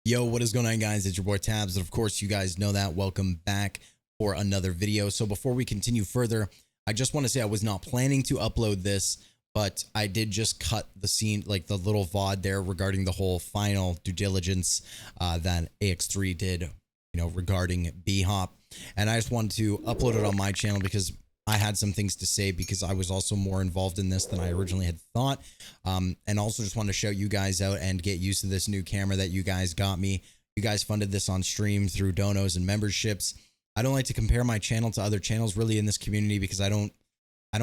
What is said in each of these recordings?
Yo, what is going on, guys? It's your boy Tabz, and of course you guys know that. Welcome back for another video. So before we continue further, I just want to say I was not planning to upload this, but I did just cut the scene, like the little VOD there regarding the whole final due diligence that AX3 did, you know, regarding Bhop. And I just wanted to upload it on my channel because I had some things to say, because I was also more involved in this than I originally had thought. And also just wanted to shout you guys out and get used to this new camera that you guys got me. You guys funded this on stream through donos and memberships. I don't like to compare my channel to other channels really in this community, because I don't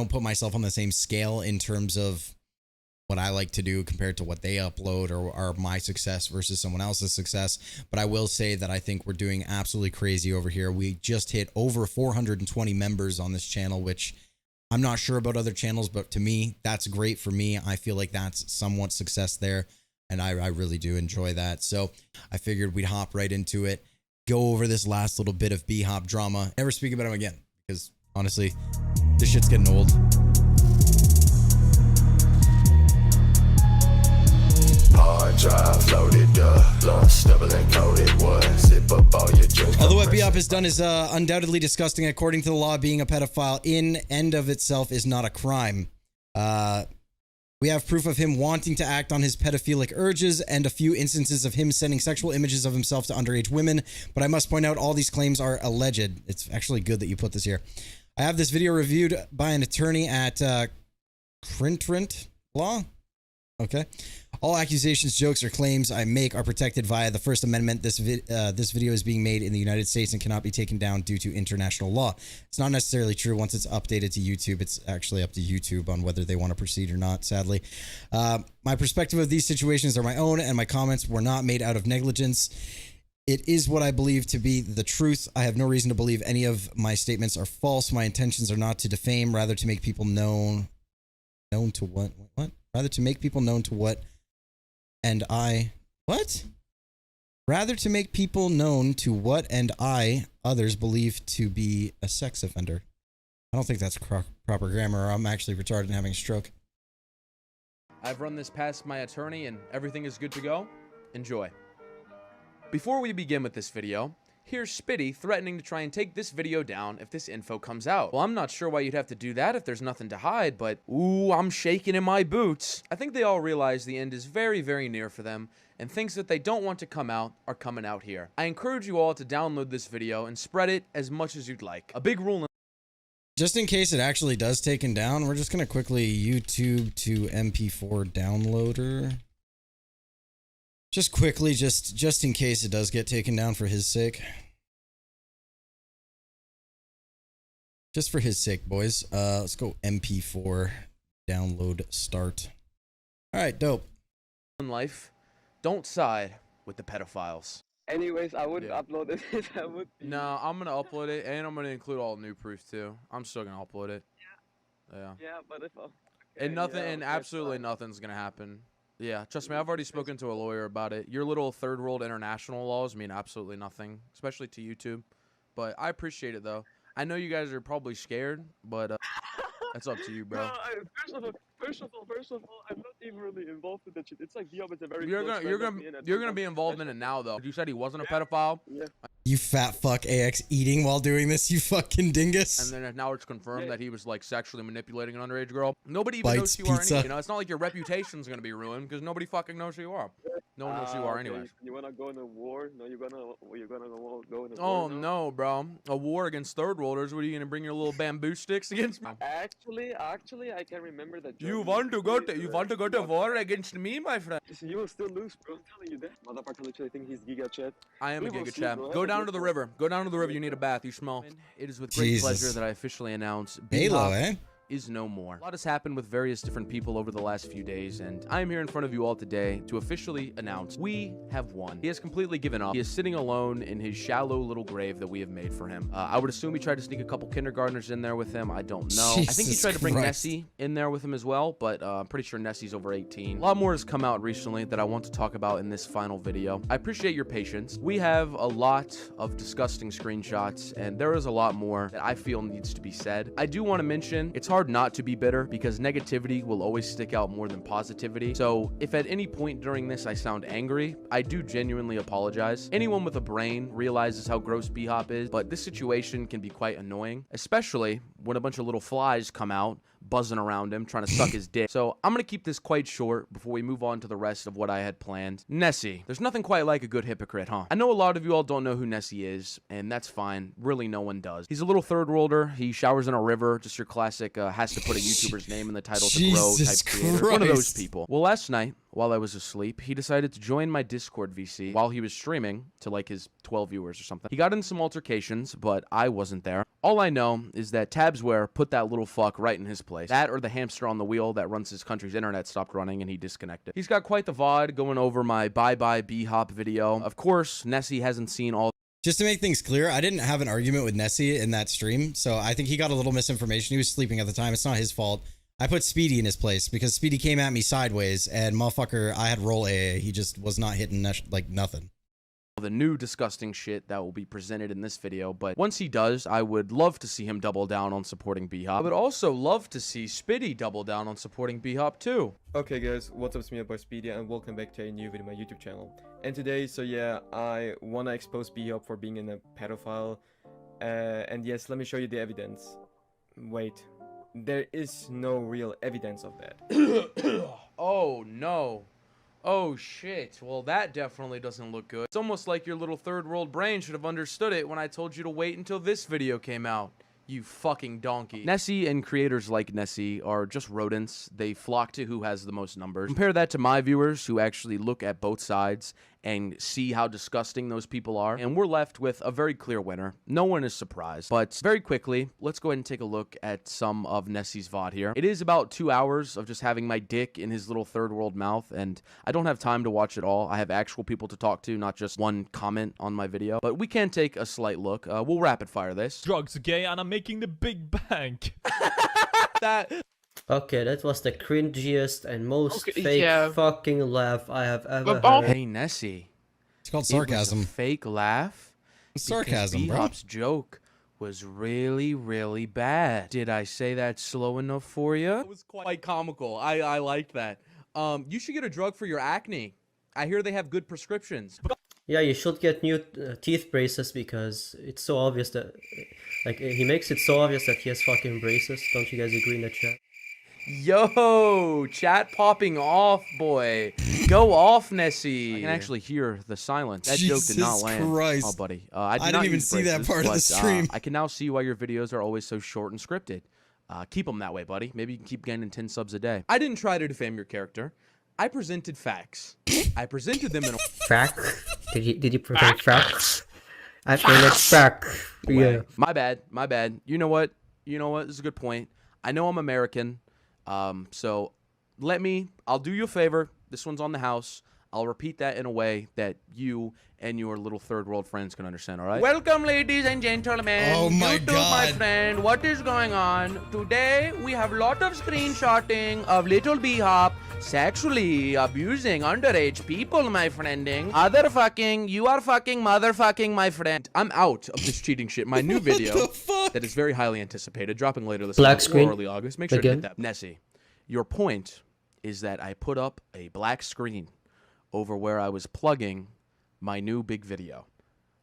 put myself on the same scale in terms of what I like to do compared to what they upload, or my success versus someone else's success. But I will say that I think we're doing absolutely crazy over here. We just hit over 420 members on this channel, which I'm not sure about other channels, but to me, that's great for me. I feel like that's somewhat success there, and I really do enjoy that. So I figured we'd hop right into it, go over this last little bit of Bhop drama, never speak about him again, because honestly, this shit's getting old. Hard drive loaded up, lost, double encoded, what? Zip up all your junk. Although what Bhop has done is undoubtedly disgusting. According to the law, being a pedophile in and of itself is not a crime. We have proof of him wanting to act on his pedophilic urges and a few instances of him sending sexual images of himself to underage women. But I must point out, all these claims are alleged. It's actually good that you put this here. I have this video reviewed by an attorney at Crintrant Law. Okay. All accusations, jokes, or claims I make are protected via the First Amendment. This video is being made in the United States and cannot be taken down due to international law. It's not necessarily true. Once it's updated to YouTube, it's actually up to YouTube on whether they want to proceed or not, sadly. My perspective of these situations are my own, and my comments were not made out of negligence. It is what I believe to be the truth. I have no reason to believe any of my statements are false. My intentions are not to defame, rather to make people known to what? Rather to make people known to what and I, Rather to make people known to what and others believe to be a sex offender. I don't think that's proper grammar, or I'm actually retarded and having a stroke. I've run this past my attorney and everything is good to go. Enjoy. Before we begin with this video, here's Spitty threatening to try and take this video down if this info comes out. Well, I'm not sure why you'd have to do that if there's nothing to hide, but ooh, I'm shaking in my boots. I think they all realize the end is very, very near for them, and things that they don't want to come out are coming out here. I encourage you all to download this video and spread it as much as you'd like. A big rule. Just in case it actually does taken down, we're just going to quickly YouTube to MP4 downloader. Just quickly, just in case it does get taken down for his sake. Just for his sake, boys. Let's go MP4 download start. All right, dope. In life, don't side with the pedophiles. Anyways, I wouldn't upload it. I would. No, I'm gonna upload it, and I'm gonna include all new proof too. I'm still gonna upload it. Yeah. Yeah, but if And nothing, and absolutely nothing's gonna happen. Yeah, trust me, I've already spoken to a lawyer about it. Your little third world international laws mean absolutely nothing, especially to YouTube. But I appreciate it, though. I know you guys are probably scared, but that's up to you, bro. No, first of all, I'm not even really involved with that shit. It's like Bhop is a very You're gonna be involved in it now, though. You said he wasn't a pedophile. Yeah. You fat fuck AX eating while doing this, you fucking dingus. And then now it's confirmed that he was like sexually manipulating an underage girl. Nobody even Bites knows who you are pizza. anyway. You know, it's not like your reputation's gonna be ruined because nobody fucking knows who you are. No one knows who you are anyways. You wanna go in a war? No, you're gonna go in a war. Oh no, bro! A war against third worlders. What are you gonna bring your little bamboo sticks against me? Actually, I can remember that. You want to go to war against me, my friend? You will still lose, bro. I'm telling you that. Motherfucker literally think he's Giga Chat. I am a We will Giga see, Chat. bro. Go down to the river. Go down to the river. You need a bath. You smell. It is with great Jesus. pleasure that I officially announce Halo, Bhop is no more. A lot has happened with various different people over the last few days, and I am here in front of you all today to officially announce we have won. He has completely given up. He is sitting alone in his shallow little grave that we have made for him. I would assume he tried to sneak a couple kindergartners in there with him. I don't know. I think he Jesus tried to bring Christ. Nessie in there with him as well, but I'm pretty sure Nessie's over 18. A lot more has come out recently that I want to talk about in this final video. I appreciate your patience. We have a lot of disgusting screenshots, and there is a lot more that I feel needs to be said. I do want to mention, it's hard hard not to be bitter because negativity will always stick out more than positivity. So if at any point during this I sound angry, I do genuinely apologize. Anyone with a brain realizes how gross Bhop is, but this situation can be quite annoying, especially when a bunch of little flies come out buzzing around him trying to suck his dick. So I'm gonna keep this quite short before we move on to the rest of what I had planned. Nessie. There's nothing quite like a good hypocrite, huh? I know a lot of you all don't know who Nessie is, and that's fine. Really, no one does. He's a little third worlder. He showers in a river. Just your classic has to put a YouTuber's name in the title to grow type creator. One of those people. Well, last night, while I was asleep, he decided to join my Discord VC while he was streaming to like his 12 viewers or something. He got in some altercations, but I wasn't there. All I know is that TabzWare put that little fuck right in his place. That or the hamster on the wheel that runs his country's internet stopped running and he disconnected. He's got quite the VOD going over my bye-bye Bhop video. Of course, Nessie hasn't seen all. Just to make things clear, I didn't have an argument with Nessie in that stream, so I think he got a little misinformation. He was sleeping at the time. It's not his fault. I put Speedy in his place because Speedy came at me sideways and motherfucker, I had roll AA. He just was not hitting like nothing. The new disgusting shit that will be presented in this video, but once he does, I would love to see him double down on supporting Bhop. I would also love to see Spitty double down on supporting Bhop too. Okay guys, what's up, it's me, your boy Speedy, and welcome back to a new video on my YouTube channel. And today, so yeah, I wanna expose Bhop for being a pedophile, and yes, let me show you the evidence. Wait, there is no real evidence of that. Oh no. Oh shit, well that definitely doesn't look good. It's almost like your little third world brain should have understood it when I told you to wait until this video came out. You fucking donkey. Nessie and creators like Nessie are just rodents. They flock to who has the most numbers. Compare that to my viewers who actually look at both sides and see how disgusting those people are. And we're left with a very clear winner. No one is surprised. But very quickly, let's go ahead and take a look at some of Nessie's VOD here. It is about 2 hours of just having my dick in his little third world mouth. And I don't have time to watch it all. I have actual people to talk to, not just one comment on my video. But we can take a slight look. We'll rapid fire this. Drugs, okay, and I'm making the big bank. Okay, that was the cringiest and most fake fucking laugh I have ever heard. Hey, Nessie. It's called sarcasm. It was a fake laugh. Sarcasm, bro. Bhop's joke was really, really bad. Did I say that slow enough for you? It was quite comical. I liked that. You should get a drug for your acne. I hear they have good prescriptions. Yeah, you should get new teeth braces because it's so obvious that, like, he makes it so obvious that he has fucking braces. Don't you guys agree in the chat? Yo, chat popping off, boy. Go off, Nessie. I can actually hear the silence. That joke did not land. Christ. Oh, buddy. I didn't even see that part of the stream. I can now see why your videos are always so short and scripted. Keep them that way, buddy. Maybe you can keep getting 10 subs a day. I didn't try to defame your character. I presented facts. I presented them in a... Fact? Did you present facts? I think it's fact. Yeah. My bad. My bad. You know what? You know what? This is a good point. I know I'm American. So I'll do you a favor. This one's on the house. I'll repeat that in a way that you and your little third world friends can understand, all right? Welcome, ladies and gentlemen. Oh my God. My friend, what is going on? Today, we have a lot of screenshotting of little Bhop sexually abusing underage people, my friending. You are fucking motherfucking, my friend. I'm out of this cheating shit. My new video that is very highly anticipated, dropping later this month or early August. Make sure to hit that. Nessie, your point is that I put up a black screen over where I was plugging my new big video,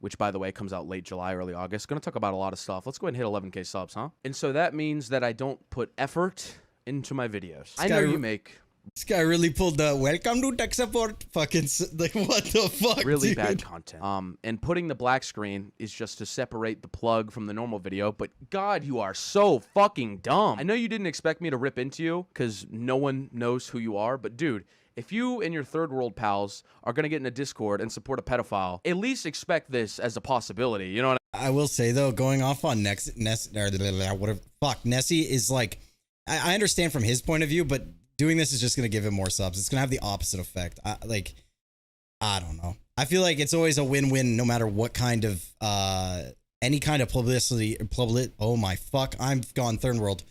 which, by the way, comes out late July, early August. Gonna talk about a lot of stuff. Let's go ahead and hit 11K subs, huh? And so that means that I don't put effort into my videos. I know you make... This guy really pulled the welcome to tech support fucking, like, what the fuck, really dude? Bad content. And putting the black screen is just to separate the plug from the normal video, but God, you are so fucking dumb. I know you didn't expect me to rip into you because no one knows who you are, but dude, if you and your third world pals are gonna get in a Discord and support a pedophile, at least expect this as a possibility, you know what I will say though, going off on Nessie is like, I understand from his point of view, but doing this is just going to give him more subs. It's going to have the opposite effect. I don't know. I feel like it's always a win-win no matter what kind of, any kind of publicity. Oh my fuck. I've gone third world.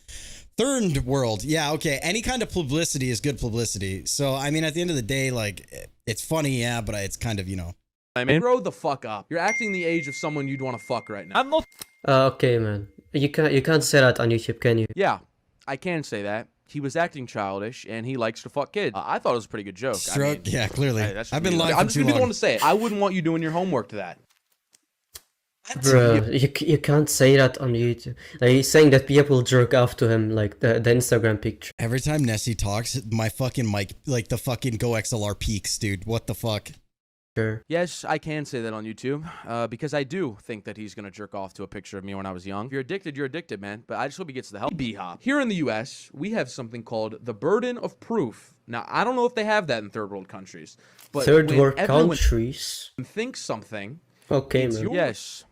Third world. Yeah, okay. Any kind of publicity is good publicity. So, I mean, at the end of the day, like, it's funny, yeah, but it's kind of, you know. I mean, grow the fuck up. You're acting the age of someone you'd want to fuck right now. I'm not... Okay, man. You can't say that on YouTube, can you? Yeah. I can say that. He was acting childish, and he likes to fuck kids. I thought it was a pretty good joke. Stroke, yeah, clearly. Hey, I've been lying I'm for just too gonna be the long. one to say it. I wouldn't want you doing your homework to that. Bruh, you can't say that on YouTube. Like, he's saying that people jerk off to him, like the Instagram picture. Every time Nessie talks, my fucking mic, like the fucking Go XLR peaks, dude. What the fuck? Sure. Yes, I can say that on YouTube, because I do think that he's gonna jerk off to a picture of me when I was young. If you're addicted, man. But I just hope he gets the help. Bhop. Here in the U.S., we have something called the burden of proof. Now, I don't know if they have that in third world countries, but Third when world everyone countries. thinks something, Okay, it's man. yes.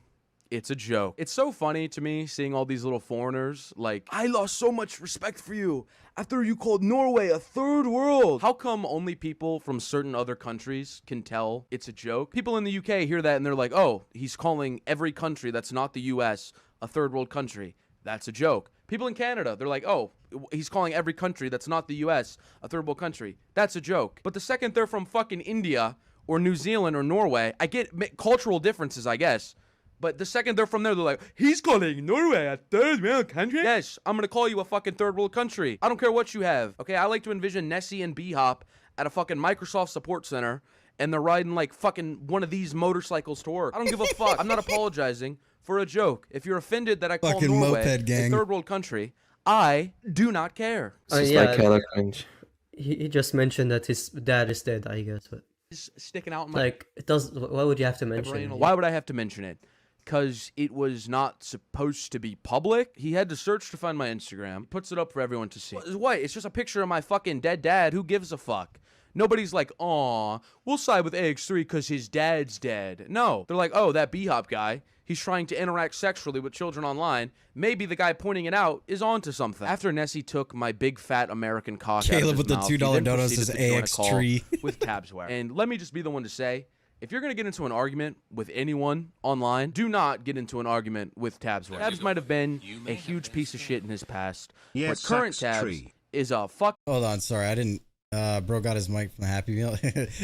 It's a joke. It's so funny to me seeing all these little foreigners like, I lost so much respect for you after you called Norway a third world. How come only people from certain other countries can tell it's a joke? People in the UK hear that and they're like, oh, he's calling every country that's not the US a third world country. That's a joke. People in Canada, they're like, oh, he's calling every country that's not the US a third world country. That's a joke. But the second they're from fucking India or New Zealand or Norway, I get cultural differences, I guess. But the second they're from there, they're like, he's calling Norway a third world country? Yes, I'm gonna call you a fucking third world country. I don't care what you have. Okay, I like to envision Nessie and Bhop at a fucking Microsoft support center, and they're riding like fucking one of these motorcycles to work. I don't give a fuck. I'm not apologizing for a joke. If you're offended that I call Fucking Norway moped gang. a third world country, I do not care. It's Yeah, like hella cringe. he just mentioned that his dad is dead, I guess. But It's sticking out in my like, it does. Why would you have to mention brain. it? Why would I have to mention it? Because it was not supposed to be public. He had to search to find my Instagram. Puts it up for everyone to see. What? It's just a picture of my fucking dead dad. Who gives a fuck? Nobody's like, aw, we'll side with AX3 because his dad's dead. No. They're like, oh, that Bhop guy, he's trying to interact sexually with children online. Maybe the guy pointing it out is onto something. After Nessie took my big fat American cock out of Caleb his with the mouth, $2 he then dono proceeded says to join a call AX3. with TabzWare. And let me just be the one to say, if you're going to get into an argument with anyone online, do not get into an argument with TabzWare. Tabz might have been a huge piece of shit in his past, but current Tabz is a fuck. Hold on, sorry, I didn't. Bro got his mic from the Happy Meal.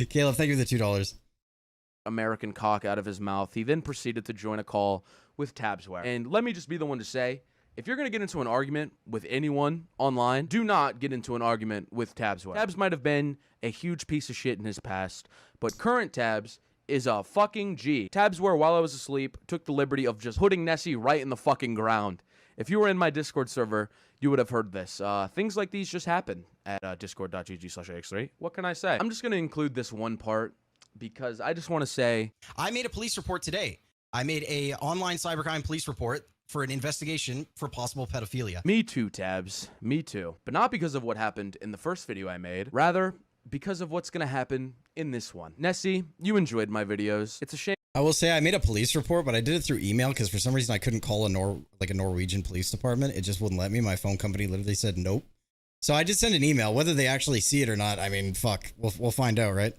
Caleb, thank you for the $2. American cock out of his mouth. He then proceeded to join a call with TabzWare. And let me just be the one to say, if you're going to get into an argument with anyone online, do not get into an argument with TabzWare. Tabz might have been a huge piece of shit in his past, but current Tabz is a fucking G. TabzWare, while I was asleep, took the liberty of just putting Nessie right in the fucking ground. If you were in my Discord server, you would have heard this. Things like these just happen at discord.gg/ax3. What can I say? I'm just going to include this one part because I just want to say, I made a police report today. I made a online cybercrime police report for an investigation for possible pedophilia. me too, Tabz. Me too. But not because of what happened in the first video I made. Rather, because of what's going to happen in this one. Nessie, you enjoyed my videos. It's a shame I will say I made a police report, but I did it through email because for some reason I couldn't call a Norwegian police department. It just wouldn't let me. My phone company literally said nope. So I did send an email. Whether they actually see it or not, I mean, fuck. We'll find out, right?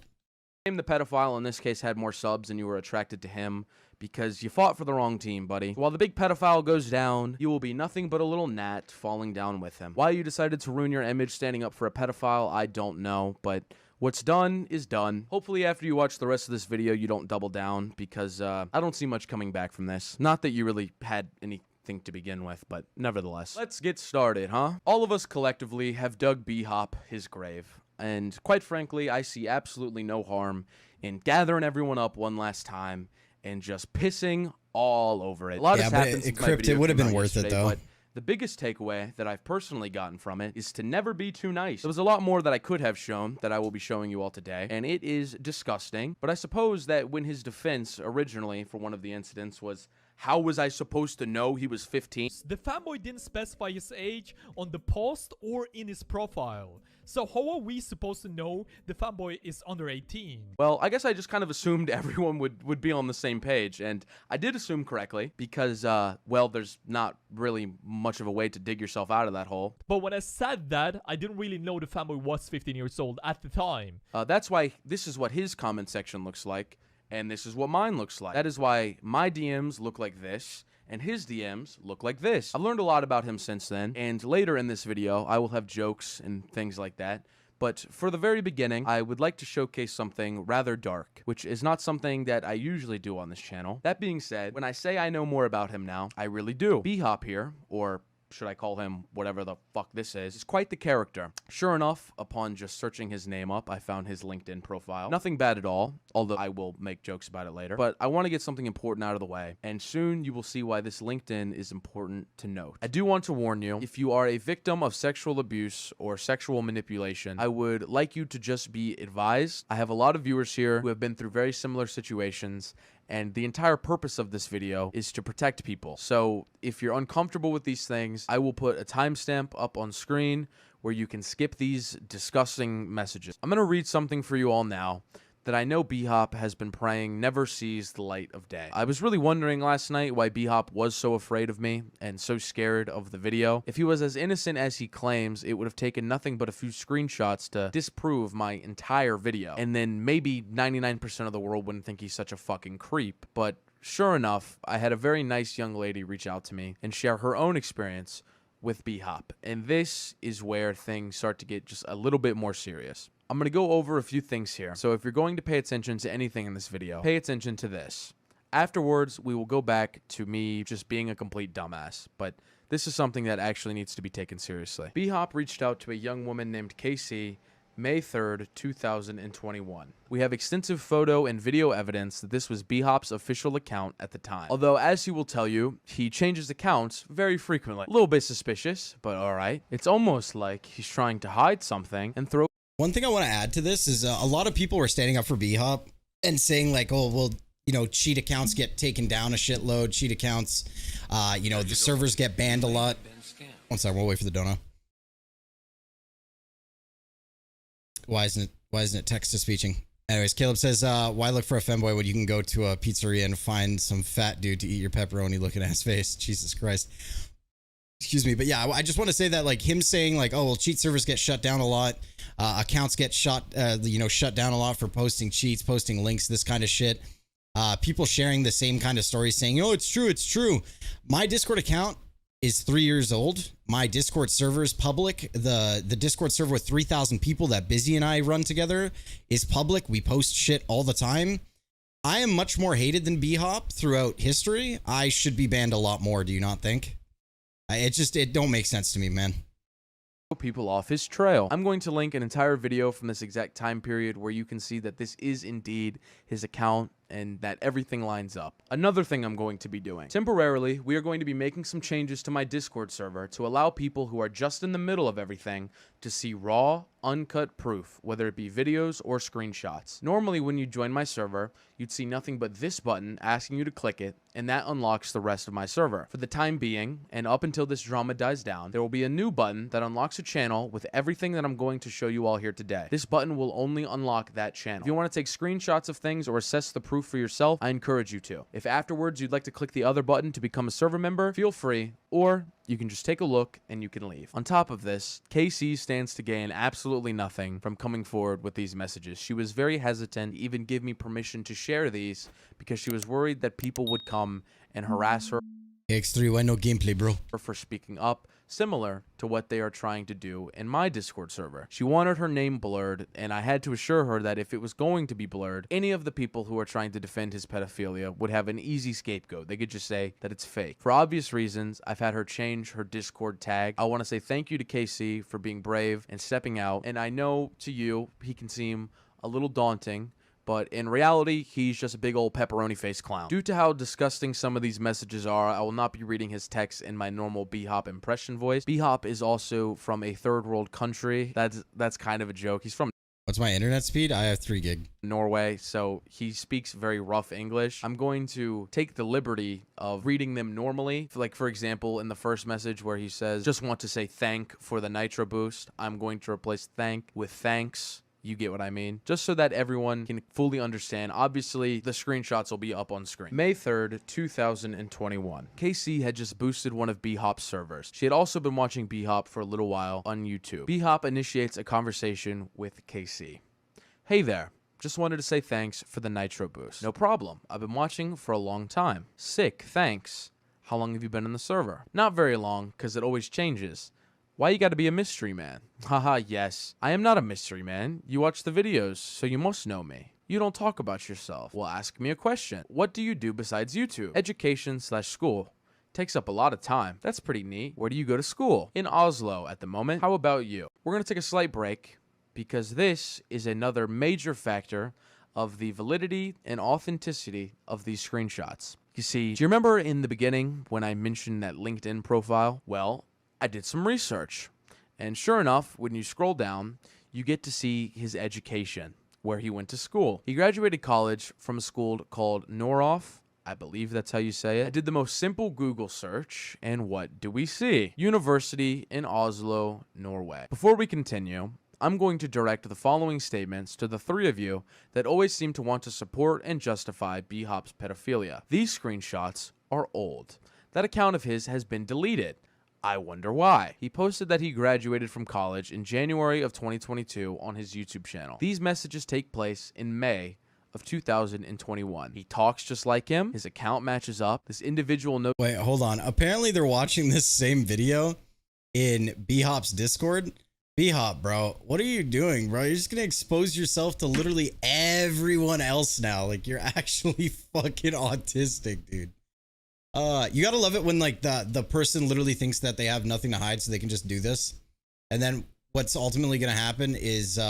the pedophile in this case had more subs and you were attracted to him because you fought for the wrong team, buddy. While the big pedophile goes down, you will be nothing but a little gnat falling down with him. Why you decided to ruin your image standing up for a pedophile, I don't know, but what's done is done. Hopefully after you watch the rest of this video, you don't double down because I don't see much coming back from this. Not that you really had anything to begin with, but nevertheless. Let's get started, huh? All of us collectively have dug Bhop his grave. And quite frankly, I see absolutely no harm in gathering everyone up one last time and just pissing all over it. A lot has happened since my video it would have came been out worth it yesterday, though. but the biggest takeaway that I've personally gotten from it is to never be too nice. There was a lot more that I could have shown that I will be showing you all today, and it is disgusting. But I suppose that when his defense originally for one of the incidents was, how was I supposed to know he was 15? The fanboy didn't specify his age on the post or in his profile. So how are we supposed to know the fanboy is under 18? Well, I guess I just kind of assumed everyone would be on the same page, and I did assume correctly because, well, there's not really much of a way to dig yourself out of that hole. But when I said that, I didn't really know the fanboy was 15 years old at the time. That's why this is what his comment section looks like, and this is what mine looks like. That is why my DMs look like this, and his DMs look like this. I've learned a lot about him since then, and later in this video, I will have jokes and things like that. But for the very beginning, I would like to showcase something rather dark, which is not something that I usually do on this channel. That being said, when I say I know more about him now, I really do. Bhop here, or should I call him whatever the fuck this is quite the character. Sure enough, upon just searching his name up, I found his LinkedIn profile. Nothing bad at all, although I will make jokes about it later. But I want to get something important out of the way, and soon you will see why this LinkedIn is important to note. I do want to warn you, if you are a victim of sexual abuse or sexual manipulation, I would like you to just be advised. I have a lot of viewers here who have been through very similar situations, and the entire purpose of this video is to protect people. So if you're uncomfortable with these things, I will put a timestamp up on screen where you can skip these disgusting messages. I'm going to read something for you all now that I know Bhop has been praying never sees the light of day. I was really wondering last night why Bhop was so afraid of me and so scared of the video. If he was as innocent as he claims, it would have taken nothing but a few screenshots to disprove my entire video. And then maybe 99% of the world wouldn't think he's such a fucking creep. But sure enough, I had a very nice young lady reach out to me and share her own experience with Bhop. And this is where things start to get just a little bit more serious. I'm going to go over a few things here. So if you're going to pay attention to anything in this video, pay attention to this. Afterwards, we will go back to me just being a complete dumbass. But this is something that actually needs to be taken seriously. Bhop reached out to a young woman named Casey May 3rd, 2021. We have extensive photo and video evidence that this was Bhop's official account at the time. Although, as he will tell you, he changes accounts very frequently. A little bit suspicious, but alright. It's almost like he's trying to hide something and throw. One thing I want to add to this is a lot of people were standing up for Bhop and saying like, oh, well, you know, cheat accounts get taken down a shitload. Cheat accounts, you know, the servers get banned a lot. One second, we'll wait for the dono. Why isn't it text to speeching? Anyways, Caleb says, why look for a femboy when you can go to a pizzeria and find some fat dude to eat your pepperoni looking ass face? Jesus Christ. Excuse me, but yeah, I just want to say that like him saying like, oh, well, cheat servers get shut down a lot, accounts get shut down a lot for posting cheats, posting links, this kind of shit. People sharing the same kind of stories saying, oh, it's true, it's true. My Discord account is 3 years old. My Discord server is public. The Discord server with 3,000 people that Busy and I run together is public. We post shit all the time. I am much more hated than Bhop throughout history. I should be banned a lot more, do you not think? It don't make sense to me, man. People off his trail. I'm going to link an entire video from this exact time period where you can see that this is indeed his account and that everything lines up. Another thing I'm going to be doing. Temporarily, we are going to be making some changes to my Discord server to allow people who are just in the middle of everything to see raw, uncut proof, whether it be videos or screenshots. Normally, when you join my server, you'd see nothing but this button asking you to click it, and that unlocks the rest of my server. For the time being, and up until this drama dies down, there will be a new button that unlocks a channel with everything that I'm going to show you all here today. This button will only unlock that channel. If you want to take screenshots of things or assess the proof for yourself, I encourage you to. If afterwards you'd like to click the other button to become a server member, feel free, or you can just take a look and you can leave. On top of this, KC stands to gain absolutely nothing from coming forward with these messages. She was very hesitant to even give me permission to share these because she was worried that people would come and harass her. X3, why no gameplay, bro? For speaking up, similar to what they are trying to do in my Discord server. She wanted her name blurred, and I had to assure her that if it was going to be blurred, any of the people who are trying to defend his pedophilia would have an easy scapegoat. They could just say that it's fake. For obvious reasons, I've had her change her Discord tag. I want to say thank you to KC for being brave and stepping out, and I know to you, he can seem a little daunting, but in reality, he's just a big old pepperoni face clown. Due to how disgusting some of these messages are, I will not be reading his text in my normal Bhop impression voice. Bhop is also from a third world country. That's kind of a joke. He's from What's my internet speed? I have 3 gig. Norway, so he speaks very rough English. I'm going to take the liberty of reading them normally. Like, for example, in the first message where he says, just want to say thank for the nitro boost, I'm going to replace thank with thanks. You get what I mean? Just so that everyone can fully understand. Obviously, the screenshots will be up on screen. May 3rd, 2021. KC had just boosted one of Bhop's servers. She had also been watching Bhop for a little while on YouTube. Bhop initiates a conversation with KC. Hey there. Just wanted to say thanks for the nitro boost. No problem. I've been watching for a long time. Sick, thanks. How long have you been in the server? Not very long, because it always changes. Why you gotta be a mystery man? Haha, yes. I am not a mystery man. You watch the videos, so you must know me. You don't talk about yourself. Well, ask me a question. What do you do besides YouTube? Education/school. Takes up a lot of time. That's pretty neat. Where do you go to school? In Oslo at the moment. How about you? We're going to take a slight break because this is another major factor of the validity and authenticity of these screenshots. You see, do you remember in the beginning when I mentioned that LinkedIn profile? Well, I did some research. And sure enough, when you scroll down, you get to see his education, where he went to school. He graduated college from a school called Noroff. I believe that's how you say it. I did the most simple Google search, and what do we see? University in Oslo, Norway. Before we continue, I'm going to direct the following statements to the three of you that always seem to want to support and justify Bhop's pedophilia. These screenshots are old. That account of his has been deleted. I wonder why. He posted that he graduated from college in January of 2022 on his YouTube channel. These messages take place in May of 2021. He talks just like him. His account matches up. This individual knows. Wait, hold on. Apparently they're watching this same video in Bhop's Discord. Bhop, bro, what are you doing, bro? You're just gonna expose yourself to literally everyone else now. Like, you're actually fucking autistic, dude. You gotta love it when like the person literally thinks that they have nothing to hide, so they can just do this. And then what's ultimately gonna happen is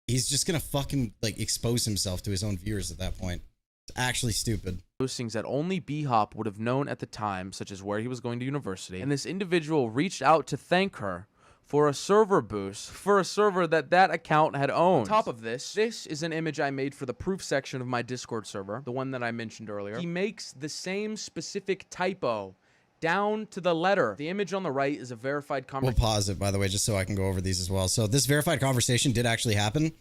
he's just gonna fucking like expose himself to his own viewers at that point. It's actually stupid. Those things that only Bhop would have known at the time, such as where he was going to university. And this individual reached out to thank her for a server boost for a server that account had owned. On top of this is an image I made for the proof section of my Discord server, the one that I mentioned earlier. He makes the same specific typo down to the letter. The image on the right is a verified conversation. We'll pause it, by the way, just so I can go over these as well. So this verified conversation did actually happen.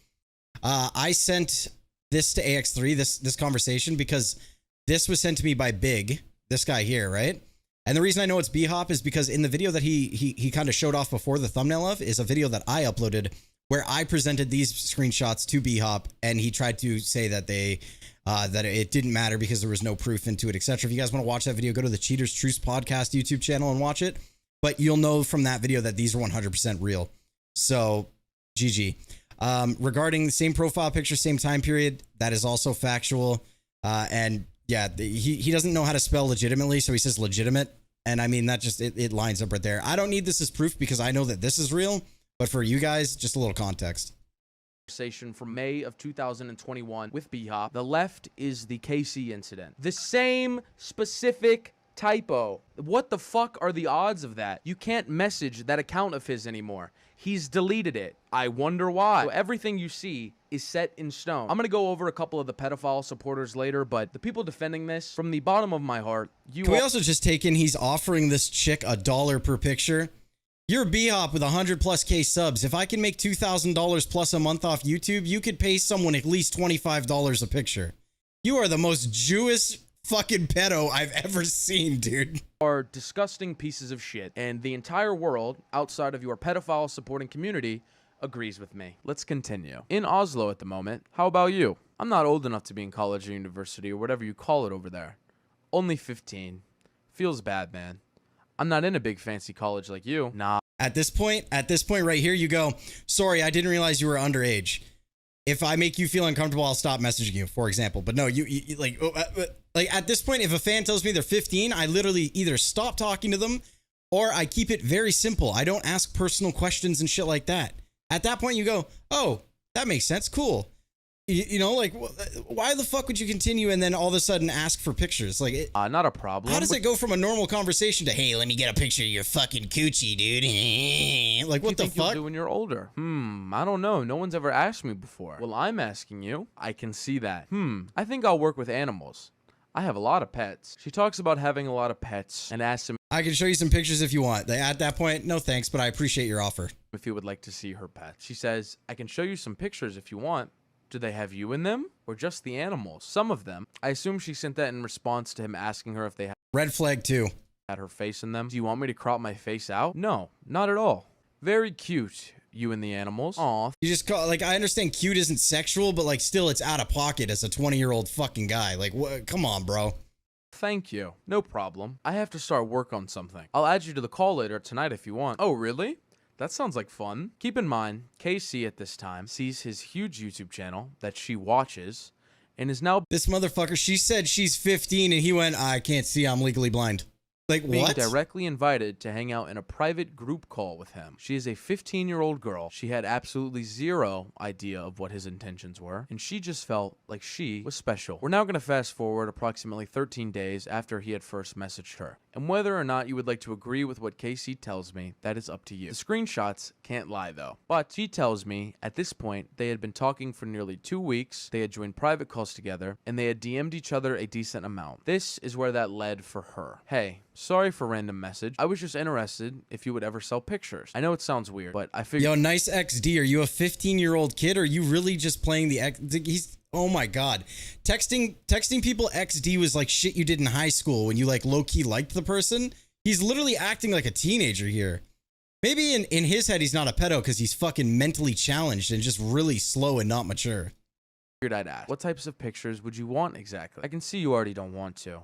I sent this to AX3, this conversation, because this was sent to me by Big, this guy here, right? And the reason I know it's Bhop is because in the video that he kind of showed off before the thumbnail of is a video that I uploaded where I presented these screenshots to Bhop, and he tried to say that that it didn't matter because there was no proof into it, etc. If you guys want to watch that video, go to the Cheaters Truce podcast YouTube channel and watch it. But you'll know from that video that these are 100% real. So GG. Regarding the same profile picture, same time period, that is also factual. And yeah, he doesn't know how to spell legitimately, so he says legitimate. And I mean, that just, it lines up right there. I don't need this as proof because I know that this is real, but for you guys, just a little context. Conversation from May of 2021 with Bhop. The left is the KC incident. The same specific typo. What the fuck are the odds of that? You can't message that account of his anymore. He's deleted it. I wonder why. So everything you see is set in stone. I'm gonna go over a couple of the pedophile supporters later, but the people defending this, from the bottom of my heart, Can we also just take in he's offering this chick $1 per picture? You're Bhop with 100+ subs. If I can make $2,000 plus a month off YouTube, you could pay someone at least $25 a picture. You are the most Jewish fucking pedo I've ever seen, dude. Are disgusting pieces of shit, and the entire world outside of your pedophile supporting community agrees with me. Let's continue. In Oslo at the moment, how about you? I'm not old enough to be in college or university or whatever you call it over there. Only 15. Feels bad, man. I'm not in a big fancy college like you. Nah. At this point right here, you go, sorry, I didn't realize you were underage. If I make you feel uncomfortable, I'll stop messaging you, for example. But no, you like at this point, if a fan tells me they're 15, I literally either stop talking to them or I keep it very simple. I don't ask personal questions and shit like that. At that point, you go, oh, that makes sense. Cool. You know, like, why the fuck would you continue and then all of a sudden ask for pictures? Like, not a problem. How does it go from a normal conversation to, hey, let me get a picture of your fucking coochie, dude? Like, what the fuck? You'll do when you're older? I don't know. No one's ever asked me before. Well, I'm asking you. I can see that. I think I'll work with animals. I have a lot of pets. She talks about having a lot of pets and asks him I can show you some pictures if you want. At that point, no thanks, but I appreciate your offer. If he would like to see her pet. She says, I can show you some pictures if you want. Do they have you in them? Or just the animals? Some of them. I assume she sent that in response to him asking her if they Red flag too. Had her face in them. Do you want me to crop my face out? No, not at all. Very cute, you and the animals. Aw. You just call, like, I understand cute isn't sexual, but like still it's out of pocket as a 20-year-old fucking guy. Like, what? Come on, bro. Thank you. No problem. I have to start work on something. I'll add you to the call later tonight if you want. Oh, really? That sounds like fun. Keep in mind, KC at this time sees his huge YouTube channel that she watches and is now This motherfucker, she said she's 15 and he went, I can't see, I'm legally blind. Like, being what? directly invited to hang out in a private group call with him. She is a 15-year-old girl. She had absolutely zero idea of what his intentions were, and she just felt like she was special. We're now going to fast forward approximately 13 days after he had first messaged her. And whether or not you would like to agree with what Casey tells me, that is up to you. The screenshots can't lie though. But she tells me at this point they had been talking for nearly 2 weeks, they had joined private calls together, and they had DM'd each other a decent amount. This is where that led for her. Hey, sorry for random message. I was just interested if you would ever sell pictures. I know it sounds weird, but I figured— Yo, nice XD. Are you a 15-year-old kid? Or are you really just playing the X? He's, oh my God. Texting people XD was like shit you did in high school when you like low-key liked the person. He's literally acting like a teenager here. Maybe in his head he's not a pedo because he's fucking mentally challenged and just really slow and not mature. I'd ask, what types of pictures would you want exactly? I can see you already don't want to.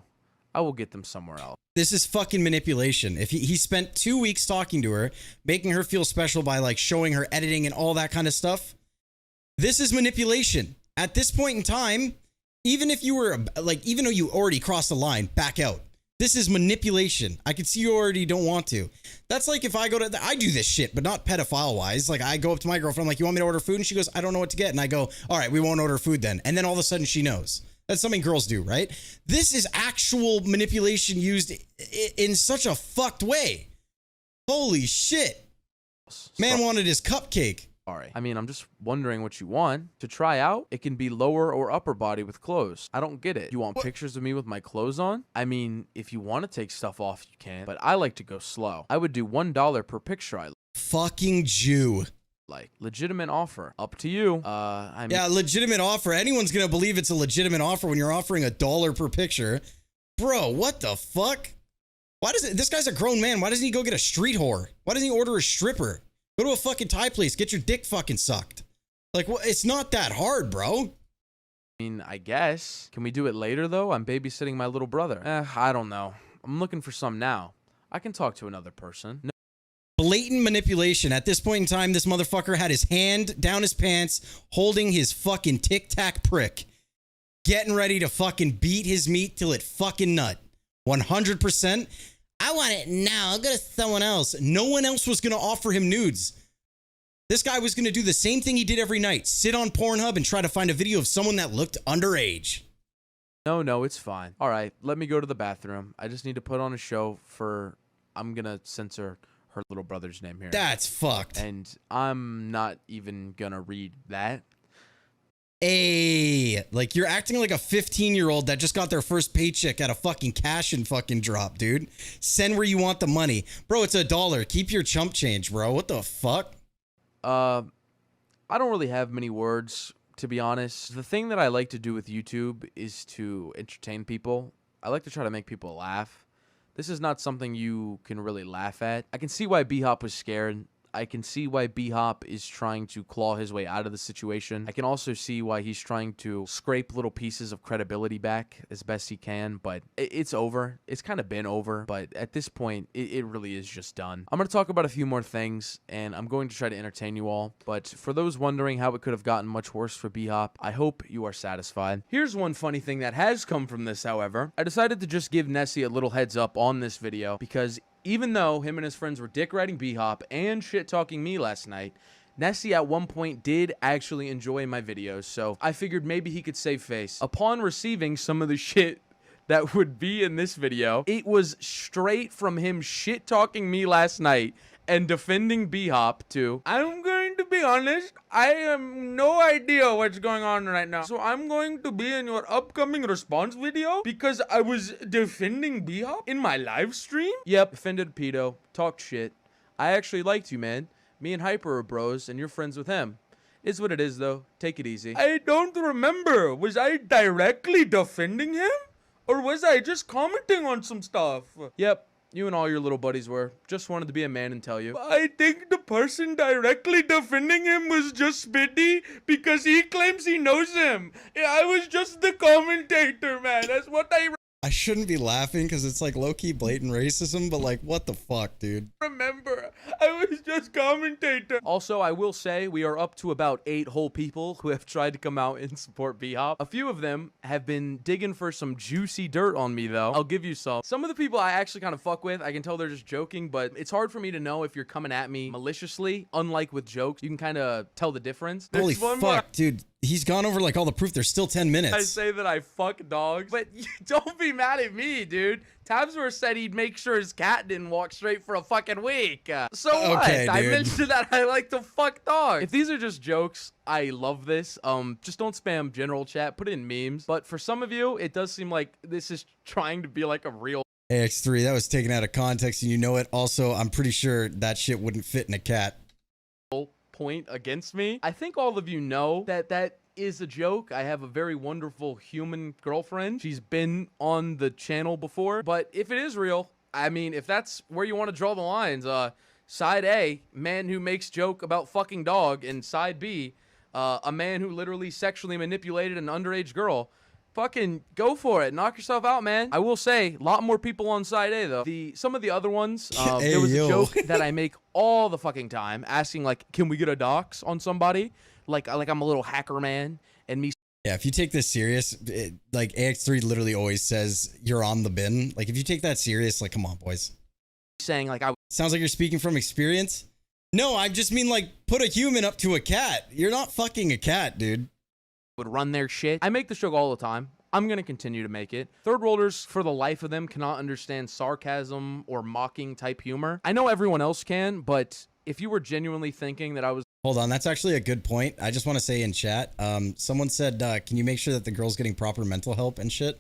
I will get them somewhere else. This is fucking manipulation. If he spent 2 weeks talking to her, making her feel special by like showing her editing and all that kind of stuff. This is manipulation. At this point in time, even if you were like, even though you already crossed the line, back out. This is manipulation. I can see you already don't want to. That's like if I go to, I do this shit, but not pedophile wise. Like I go up to my girlfriend, I'm like, you want me to order food? And she goes, I don't know what to get. And I go, all right, we won't order food then. And then all of a sudden she knows. That's something girls do, right? This is actual manipulation used in such a fucked way. Holy shit. Man wanted his cupcake. Sorry. I mean, I'm just wondering what you want. To try out, it can be lower or upper body with clothes. I don't get it. You want pictures of me with my clothes on? I mean, if you want to take stuff off, you can. But I like to go slow. I would do $1 per picture I Fucking Jew. like. Legitimate offer. Up to you. I mean, yeah, legitimate offer. Anyone's gonna believe it's a legitimate offer when you're offering $1 per picture. Bro, what the fuck? Why does it? This guy's a grown man. Why doesn't he go get a street whore? Why doesn't he order a stripper? Go to a fucking Thai place. Get your dick fucking sucked. Like, well, it's not that hard, bro. I mean, I guess. Can we do it later, though? I'm babysitting my little brother. I don't know. I'm looking for some now. I can talk to another person. No. Blatant manipulation. At this point in time, this motherfucker had his hand down his pants, holding his fucking tic-tac prick, getting ready to fucking beat his meat till it fucking nut. 100%. I want it now. I'll go to someone else. No one else was going to offer him nudes. This guy was going to do the same thing he did every night. Sit on Pornhub and try to find a video of someone that looked underage. No, it's fine. All right, let me go to the bathroom. I just need to put on a show for... I'm going to censor her little brother's name here. That's fucked. And I'm not even going to read that. Hey, like you're acting like a 15-year-old that just got their first paycheck at a fucking cash and fucking drop, dude. Send where you want the money. Bro, it's $1. Keep your chump change, bro. What the fuck? I don't really have many words, to be honest. The thing that I like to do with YouTube is to entertain people. I like to try to make people laugh. This is not something you can really laugh at. I can see why Bhop was scared. I can see why Bhop is trying to claw his way out of the situation. I can also see why he's trying to scrape little pieces of credibility back as best he can, but it's over. It's kind of been over, but at this point, it really is just done. I'm going to talk about a few more things, and I'm going to try to entertain you all, but for those wondering how it could have gotten much worse for Bhop, I hope you are satisfied. Here's one funny thing that has come from this, however. I decided to just give Nessie a little heads up on this video, because even though him and his friends were dick riding Bhop and shit talking me last night, Nessie at one point did actually enjoy my videos, so I figured maybe he could save face. Upon receiving some of the shit that would be in this video, it was straight from him shit talking me last night and defending Bhop to, I'm going to be honest, I have no idea what's going on right now. So I'm going to be in your upcoming response video because I was defending Bhop in my live stream? Yep, offended pedo, talked shit. I actually liked you, man. Me and Hyper are bros and you're friends with him. Is what it is, though. Take it easy. I don't remember. Was I directly defending him? Or was I just commenting on some stuff? Yep. You and all your little buddies were. Just wanted to be a man and tell you. I think the person directly defending him was just Spitty because he claims he knows him. I was just the commentator, man. That's what I I shouldn't be laughing because it's like low-key blatant racism, but like, what the fuck, dude? Remember, I was just commentator. Also, I will say we are up to about 8 whole people who have tried to come out and support Bhop. A few of them have been digging for some juicy dirt on me, though. I'll give you some. Some of the people I actually kind of fuck with, I can tell they're just joking, but it's hard for me to know if you're coming at me maliciously. Unlike with jokes, you can kind of tell the difference. Holy There's one fuck, dude. He's gone over like all the proof. There's still 10 minutes. I say that I fuck dogs, but don't be mad at me, dude. TabzWare said he'd make sure his cat didn't walk straight for a fucking week. So Okay, what? I dude. mentioned that I like to fuck dogs. If these are just jokes, I love this. Just don't spam general chat. Put in memes. But for some of you, it does seem like this is trying to be like a real AX3, that was taken out of context, and you know it. Also, I'm pretty sure that shit wouldn't fit in a cat. point against me. I think all of you know that that is a joke. I have a very wonderful human girlfriend. She's been on the channel before, but if it is real, I mean, if that's where you want to draw the lines, side A, man who makes joke about fucking dog, and side B, a man who literally sexually manipulated an underage girl. Fucking go for it. Knock yourself out, man. I will say, a lot more people on side A, though. Some of the other ones, Hey, there was yo. a joke that I make all the fucking time, asking, like, can we get a dox on somebody? Like I'm a little hacker man, and me Yeah, if you take this serious, like AX3 literally always says you're on the bin. Like if you take that serious, like come on, boys. saying, like, I Sounds like you're speaking from experience. No, I just mean like put a human up to a cat. You're not fucking a cat, dude. would run their shit. I make this joke all the time. I'm going to continue to make it. Third worlders, for the life of them, cannot understand sarcasm or mocking type humor. I know everyone else can, but if you were genuinely thinking that I was Hold on, that's actually a good point. I just want to say in chat, someone said, can you make sure that the girl's getting proper mental help and shit?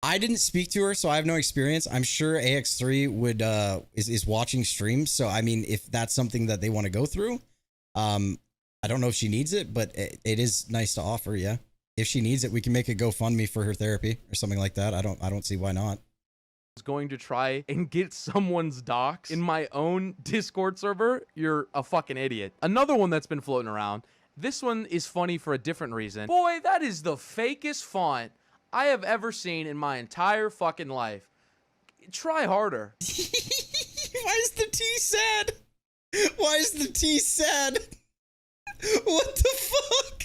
I didn't speak to her, so I have no experience. I'm sure AX3 would is watching streams, so I mean, if that's something that they want to go through, I don't know if she needs it, but it is nice to offer. Yeah, if she needs it, we can make a GoFundMe for her therapy or something like that. I don't see why not. going to try and get someone's docs in my own Discord server, you're a fucking idiot. Another one that's been floating around. This one is funny for a different reason. Boy, that is the fakest font I have ever seen in my entire fucking life. Try harder. Why is the T sad? Why is the T sad? What the fuck?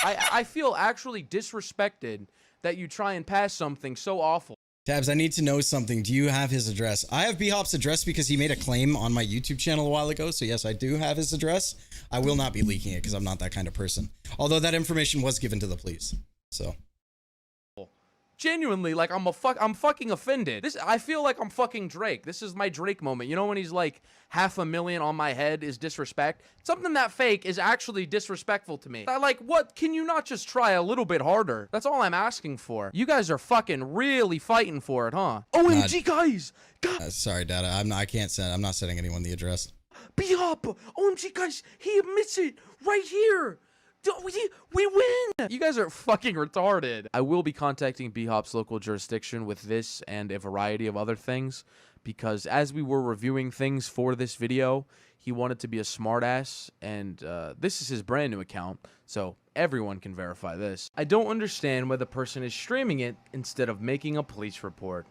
I feel actually disrespected that you try and pass something so awful. Tabs, I need to know something. Do you have his address? I have Bhop's address because he made a claim on my YouTube channel a while ago. So yes, I do have his address. I will not be leaking it because I'm not that kind of person. Although that information was given to the police. So. Genuinely, like, I'm fucking offended. I feel like I'm fucking Drake. This is my Drake moment. You know when he's like, 500,000 on my head is disrespect? Something that fake is actually disrespectful to me. Like, what? Can you not just try a little bit harder? That's all I'm asking for. You guys are fucking really fighting for it, huh? OMG, guys! Sorry, Dada. I can't send. I'm not sending anyone the address. Bhop! OMG, guys! He admits it right here! We win! You guys are fucking retarded. I will be contacting Bhop's local jurisdiction with this and a variety of other things, because as we were reviewing things for this video, he wanted to be a smartass, and this is his brand new account, so everyone can verify this. I don't understand why the person is streaming it instead of making a police report.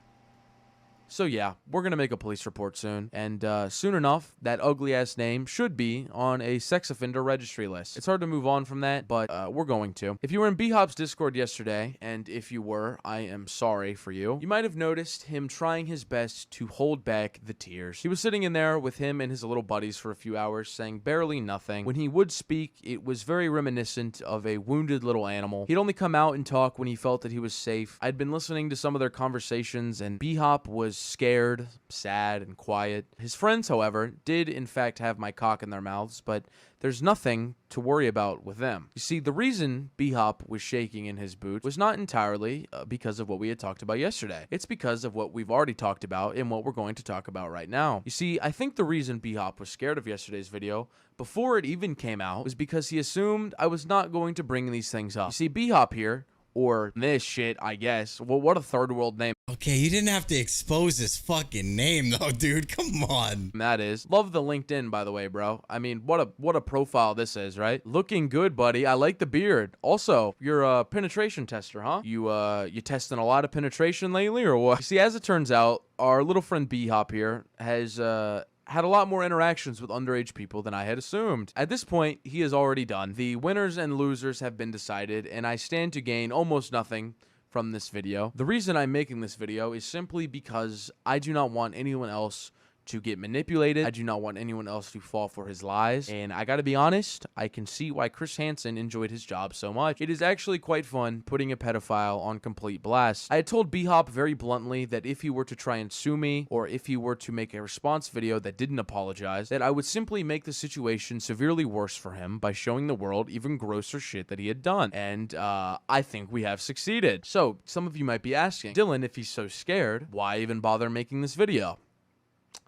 So yeah, we're gonna make a police report soon, and soon enough, that ugly-ass name should be on a sex offender registry list. It's hard to move on from that, but we're going to. If you were in Bhop's Discord yesterday, and if you were, I am sorry for you, you might have noticed him trying his best to hold back the tears. He was sitting in there with him and his little buddies for a few hours, saying barely nothing. When he would speak, it was very reminiscent of a wounded little animal. He'd only come out and talk when he felt that he was safe. I'd been listening to some of their conversations, and Bhop was scared, sad, and quiet. His friends, however, did in fact have my cock in their mouths, but there's nothing to worry about with them. You see, the reason Bhop was shaking in his boot was not entirely because of what we had talked about yesterday. It's because of what we've already talked about and what we're going to talk about right now. You see, I think the reason Bhop was scared of yesterday's video before it even came out was because he assumed I was not going to bring these things up. You see, Bhop here or this shit, I guess. Well, what a third world name Okay, you didn't have to expose his fucking name though, dude. Come on. that is. Love the LinkedIn, by the way, bro. I mean, what a profile this is, right? Looking good, buddy. I like the beard. Also, you're a penetration tester, huh? You testing a lot of penetration lately, or what? See, as it turns out, our little friend Bhop here has had a lot more interactions with underage people than I had assumed. At this point, he is already done. The winners and losers have been decided, and I stand to gain almost nothing from this video. The reason I'm making this video is simply because I do not want anyone else to get manipulated. I do not want anyone else to fall for his lies. And I gotta be honest, I can see why Chris Hansen enjoyed his job so much. It is actually quite fun putting a pedophile on complete blast. I had told Bhop very bluntly that if he were to try and sue me, or if he were to make a response video that didn't apologize, that I would simply make the situation severely worse for him by showing the world even grosser shit that he had done. And I think we have succeeded. So some of you might be asking, Dylan, if he's so scared, why even bother making this video?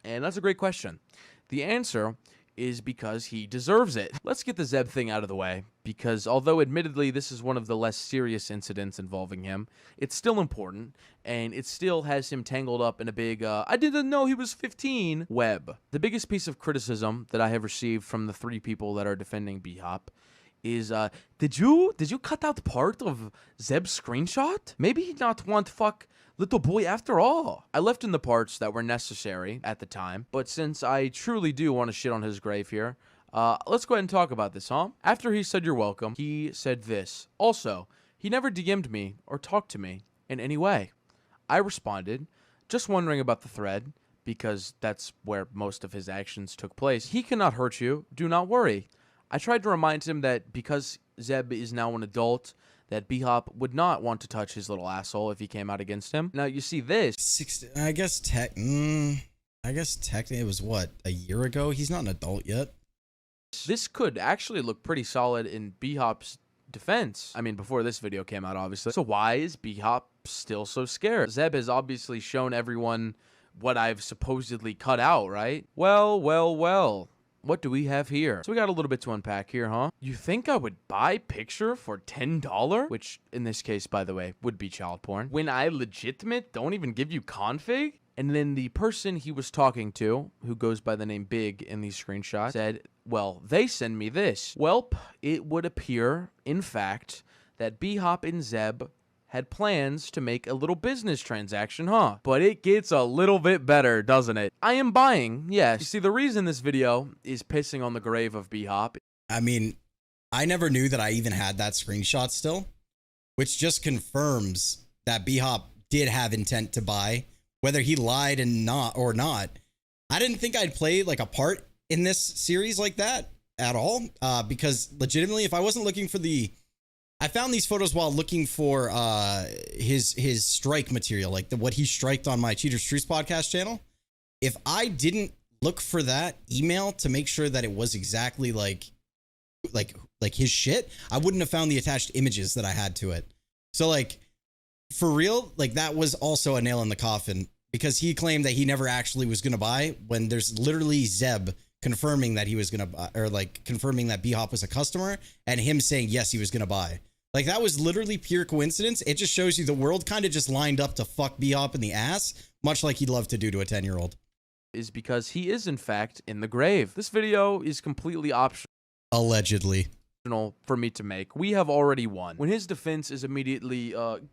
And that's a great question. The answer is because he deserves it. Let's get the Zeb thing out of the way, because although admittedly this is one of the less serious incidents involving him, it's still important, and it still has him tangled up in a big, I didn't know he was 15 web. The biggest piece of criticism that I have received from the 3 people that are defending Bhop is, did you cut out part of Zeb's screenshot? Maybe he not want to fuck little boy after all. I left in the parts that were necessary at the time, but since I truly do want to shit on his grave here, let's go ahead and talk about this, huh? After he said you're welcome, he said this. Also, he never DM'd me or talked to me in any way. I responded, just wondering about the thread, because that's where most of his actions took place. He cannot hurt you, do not worry. I tried to remind him that because Zeb is now an adult, that Bhop would not want to touch his little asshole if he came out against him. Now, you see this. I guess technically it was, what, a year ago? He's not an adult yet. This could actually look pretty solid in Bhop's defense. I mean, before this video came out, obviously. So why is Bhop still so scared? Zeb has obviously shown everyone what I've supposedly cut out, right? Well. What do we have here? So we got a little bit to unpack here, huh? You think I would buy picture for $10? Which, in this case, by the way, would be child porn. When I legitimate don't even give you config? And then the person he was talking to, who goes by the name Big in these screenshots, said, well, they send me this. Welp, it would appear, in fact, that Bhop and Zeb had plans to make a little business transaction, huh? But it gets a little bit better, doesn't it? I am buying, yes. You see, the reason this video is pissing on the grave of Bhop. I mean, I never knew that I even had that screenshot still, which just confirms that Bhop did have intent to buy, whether he lied or not. I didn't think I'd play like a part in this series like that at all, because legitimately, if I wasn't looking for I found these photos while looking for his strike material, like what he striked on my Cheaters Truths podcast channel. If I didn't look for that email to make sure that it was exactly like his shit, I wouldn't have found the attached images that I had to it. So like, for real, like that was also a nail in the coffin, because he claimed that he never actually was going to buy, when there's literally Zeb confirming that he was going to buy, or like confirming that Bhop was a customer, and him saying yes, he was going to buy. Like, that was literally pure coincidence. It just shows you the world kind of just lined up to fuck Bhop in the ass, much like he'd love to do to a 10-year-old. Is because he is, in fact, in the grave. This video is completely optional. Allegedly. For me to make. We have already won. When his defense is immediately,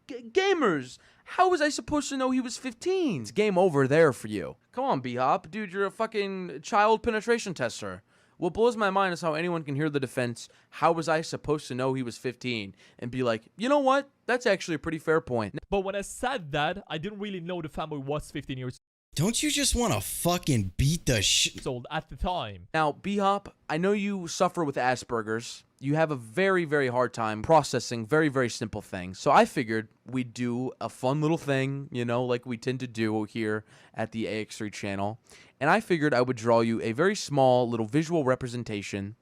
gamers, how was I supposed to know he was 15? It's game over there for you. Come on, Bhop. Dude, you're a fucking child penetration tester. What blows my mind is how anyone can hear the defense, how was I supposed to know he was 15, and be like, you know what? That's actually a pretty fair point. But when I said that, I didn't really know the fanboy was 15 years Don't you just want to fucking beat the shit old at the time. Now, Bhop, I know you suffer with Asperger's. You have a very, very hard time processing very, very simple things. So I figured we'd do a fun little thing, you know, like we tend to do here at the AX3 channel. And I figured I would draw you a very small little visual representation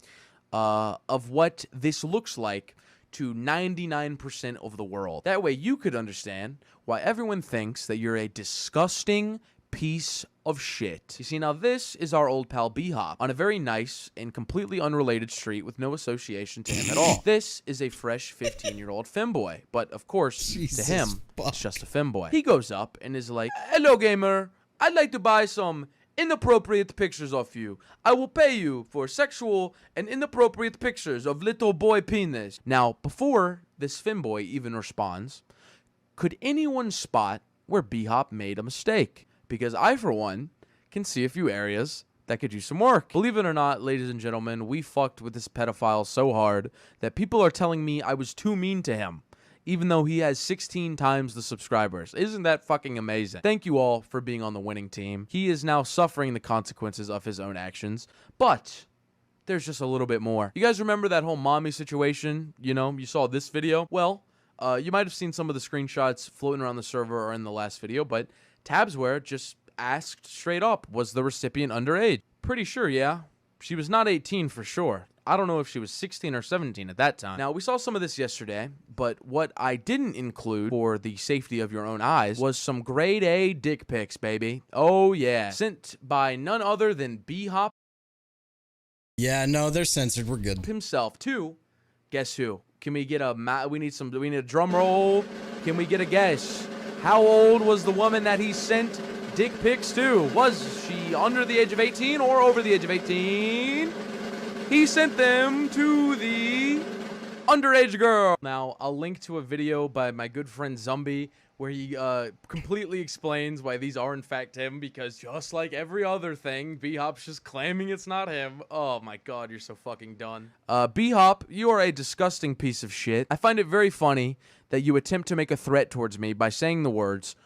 of what this looks like to 99% of the world. That way you could understand why everyone thinks that you're a disgusting piece of shit. You see, now this is our old pal Bhop on a very nice and completely unrelated street with no association to him at all. This is a fresh 15-year-old femboy, but of course, Jesus to him, fuck. it's just a femboy. He goes up and is like, "Hello, gamer. I'd like to buy some inappropriate pictures of you. I will pay you for sexual and inappropriate pictures of little boy penis." Now, before this femboy even responds, could anyone spot where Bhop made a mistake? Because I, for one, can see a few areas that could use some work. Believe it or not, ladies and gentlemen, we fucked with this pedophile so hard that people are telling me I was too mean to him, even though he has 16 times the subscribers. Isn't that fucking amazing? Thank you all for being on the winning team. He is now suffering the consequences of his own actions, but there's just a little bit more. You guys remember that whole mommy situation? You know, you saw this video? Well, you might have seen some of the screenshots floating around the server or in the last video, but TabzWare just asked straight up, was the recipient underage? Pretty sure, yeah. She was not 18 for sure. I don't know if she was 16 or 17 at that time. Now, we saw some of this yesterday, but what I didn't include for the safety of your own eyes was some grade A dick pics, baby. Oh, yeah. Sent by none other than Bhop Yeah, no, they're censored. We're good. himself, too. Guess who? Can we get a we need a drum roll? Can we get a guess? How old was the woman that he sent dick pics to? Was she under the age of 18 or over the age of 18? He sent them to the underage girl. Now, I'll link to a video by my good friend Zombie where he completely explains why these are in fact him, because just like every other thing, Bhop's just claiming it's not him. Oh my god, you're so fucking done. Bhop, you are a disgusting piece of shit. I find it very funny that you attempt to make a threat towards me by saying the words,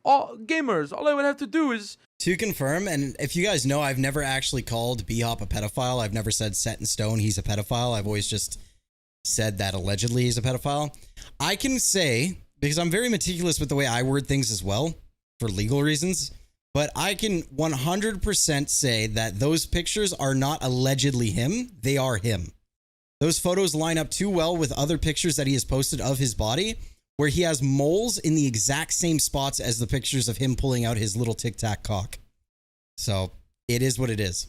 "Oh, gamers, all I would have to do is..." To confirm, and if you guys know, I've never actually called Bhop a pedophile. I've never said set in stone he's a pedophile. I've always just said that allegedly he's a pedophile. I can say, because I'm very meticulous with the way I word things as well, for legal reasons, but I can 100% say that those pictures are not allegedly him. They are him. Those photos line up too well with other pictures that he has posted of his body, where he has moles in the exact same spots as the pictures of him pulling out his little Tic Tac cock. So, it is what it is.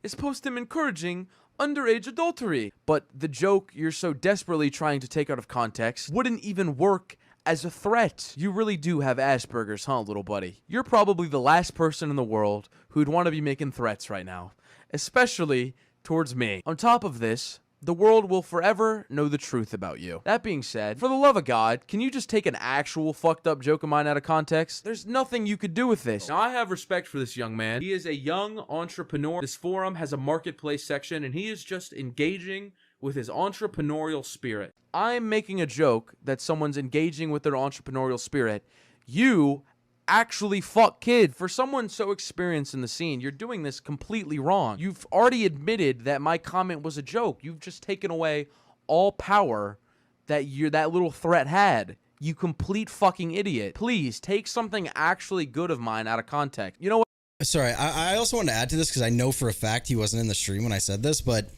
Is post him encouraging underage adultery. But the joke you're so desperately trying to take out of context wouldn't even work as a threat. You really do have Asperger's, huh, little buddy? You're probably the last person in the world who'd want to be making threats right now, especially towards me. On top of this, the world will forever know the truth about you. That being said, for the love of God, can you just take an actual fucked up joke of mine out of context? There's nothing you could do with this. Now, I have respect for this young man. He is a young entrepreneur. This forum has a marketplace section, and he is just engaging with his entrepreneurial spirit. I'm making a joke that someone's engaging with their entrepreneurial spirit. You actually fuck kid. For someone so experienced in the scene, you're doing this completely wrong. You've already admitted that my comment was a joke. You've just taken away all power that that little threat had. You complete fucking idiot. Please take something actually good of mine out of context. You know what? Sorry, I also want to add to this because I know for a fact he wasn't in the stream when I said this, but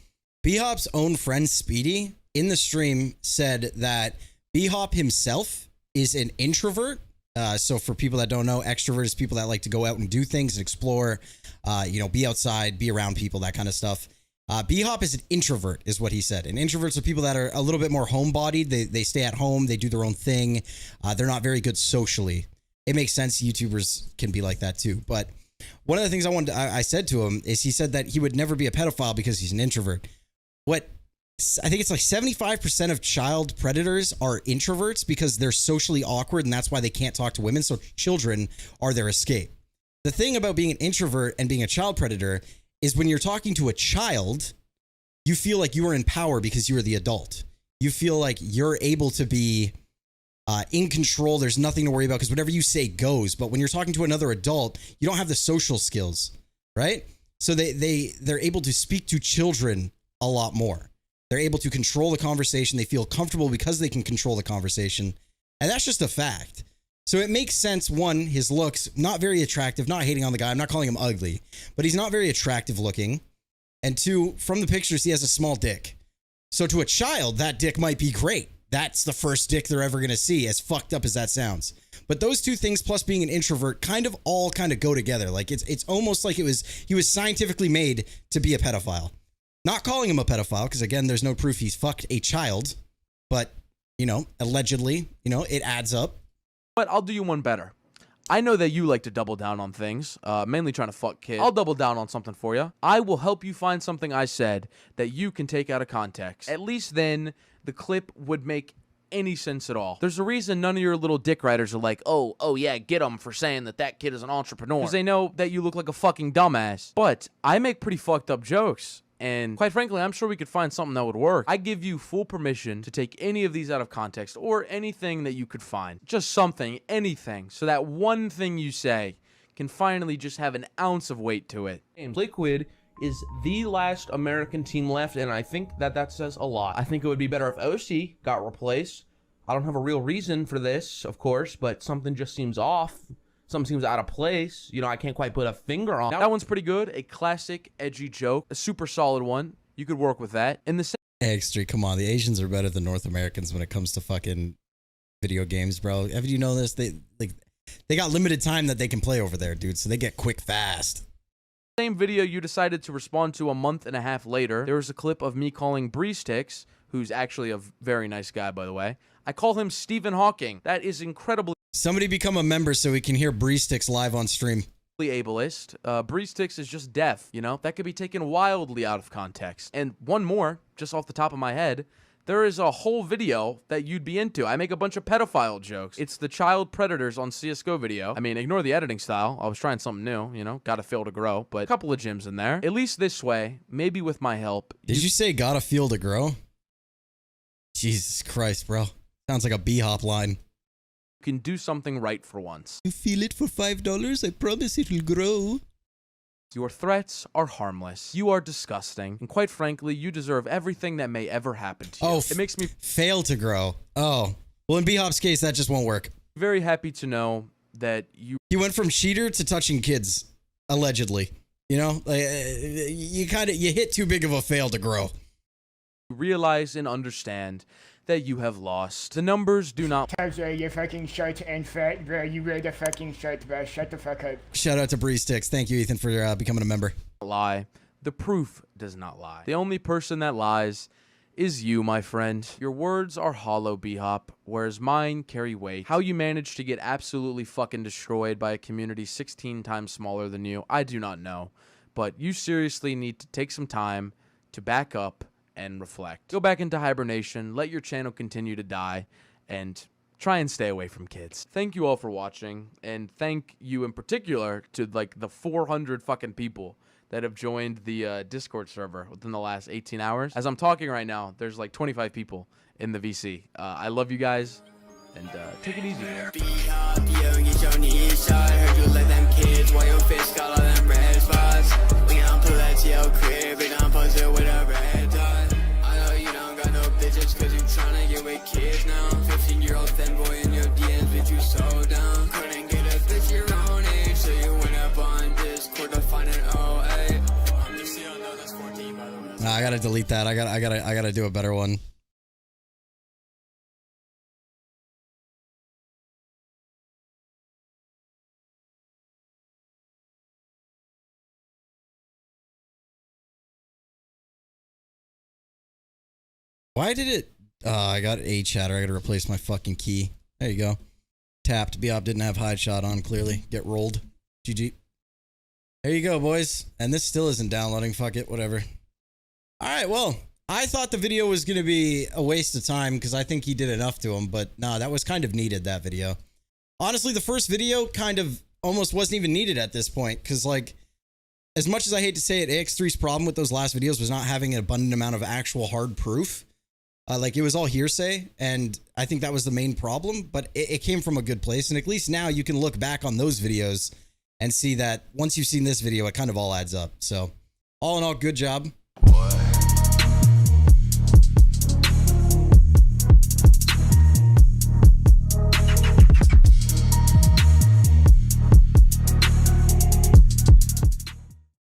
Bhop's own friend Speedy in the stream said that Bhop himself is an introvert. So for people that don't know, extrovert is people that like to go out and do things and explore, be outside, be around people, that kind of stuff. Bhop is an introvert, is what he said. And introverts are people that are a little bit more homebodied. They stay at home. They do their own thing. They're not very good socially. It makes sense. YouTubers can be like that too. But one of the things I said to him is he said that he would never be a pedophile because he's an introvert. I think it's like 75% of child predators are introverts because they're socially awkward and that's why they can't talk to women. So children are their escape. The thing about being an introvert and being a child predator is when you're talking to a child, you feel like you are in power because you are the adult. You feel like you're able to be in control. There's nothing to worry about because whatever you say goes. But when you're talking to another adult, you don't have the social skills, right? So they're able to speak to children a lot more. They're able to control the conversation. They feel comfortable because they can control the conversation. And that's just a fact. So it makes sense. One, his looks, not very attractive, not hating on the guy. I'm not calling him ugly, but he's not very attractive looking. And two, from the pictures, he has a small dick. So to a child, that dick might be great. that's the first dick they're ever going to see, as fucked up as that sounds. But those two things, plus being an introvert, kind of go together. Like it's almost like he was scientifically made to be a pedophile. Not calling him a pedophile, because again, there's no proof he's fucked a child, but you know, allegedly, you know, it adds up. But I'll do you one better. I know that you like to double down on things, mainly trying to fuck kids. I'll double down on something for you. I will help you find something I said that you can take out of context. At least then the clip would make any sense at all. There's a reason none of your little dick riders are like, oh yeah, get him for saying that kid is an entrepreneur. Because they know that you look like a fucking dumbass. But I make pretty fucked up jokes. And quite frankly, I'm sure we could find something that would work. I give you full permission to take any of these out of context or anything that you could find. Just something, anything. So that one thing you say can finally just have an ounce of weight to it. Liquid is the last American team left, and I think that says a lot. I think it would be better if OC got replaced. I don't have a real reason for this, of course, but something just seems off. Something seems out of place. You know, I can't quite put a finger on. That one's pretty good. A classic, edgy joke. A super solid one. You could work with that. In the same... Hey, X3, come on. The Asians are better than North Americans when it comes to fucking video games, bro. Have you know this? They got limited time that they can play over there, dude. So they get quick fast. Same video you decided to respond to a month and a half later, there was a clip of me calling Breeztix, who's actually a very nice guy, by the way. I call him Stephen Hawking. That is incredibly... Somebody become a member so we can hear Breeztix live on stream. Ableist. Breeztix is just deaf, you know? That could be taken wildly out of context. And one more, just off the top of my head, there is a whole video that you'd be into. I make a bunch of pedophile jokes. It's the child predators on CSGO video. I mean, ignore the editing style. I was trying something new, you know? Gotta feel to grow. But a couple of gems in there. At least this way, maybe with my help. Did you say gotta feel to grow? Jesus Christ, bro. Sounds like a Bhop line. Can do something right for once. You feel it for $5? I promise it'll grow. Your threats are harmless. You are disgusting. And quite frankly, you deserve everything that may ever happen to you. Oh, it makes me fail to grow. Oh. Well, in Bhop's case, that just won't work. Very happy to know that you... He went from cheater to touching kids. Allegedly. You know? You hit too big of a fail to grow. Realize and understand that you have lost. The numbers do not... TabzWare, you're fucking short and fat, bro. You wear the fucking shirt, bro. Shut the fuck up. Shout out to Breeztix. Thank you, Ethan, for becoming a member. Lie. The proof does not lie. The only person that lies is you, my friend. Your words are hollow, Bhop, whereas mine carry weight. How you managed to get absolutely fucking destroyed by a community 16 times smaller than you, I do not know. But you seriously need to take some time to back up and reflect. Go back into hibernation, let your channel continue to die, and try and stay away from kids. Thank you all for watching, and thank you in particular to like the 400 fucking people that have joined the Discord server within the last 18 hours. As I'm talking right now, there's like 25 people in the VC. I love you guys, and take it easy. Cause you tryna get with kids now. 15-year-old fanboy in your DMs, bitch, you so down. Couldn't get a bitch your own age, so you went up on Discord to find an 08. Just so you don't know, that's 14, by the way. Nah, I gotta delete that. I gotta do a better one. Why did it... I got a chatter. I gotta replace my fucking key. There you go. Tapped. Bhop didn't have hide shot on, clearly. Get rolled. GG. There you go, boys. And this still isn't downloading. Fuck it. Whatever. Alright, well. I thought the video was gonna be a waste of time because I think he did enough to him. But nah, that was kind of needed, that video. Honestly, the first video kind of almost wasn't even needed at this point. Because, like, as much as I hate to say it, AX3's problem with those last videos was not having an abundant amount of actual hard proof. Like, it was all hearsay, and I think that was the main problem, but it came from a good place, and at least now you can look back on those videos and see that once you've seen this video, it kind of all adds up. So, all in all, good job.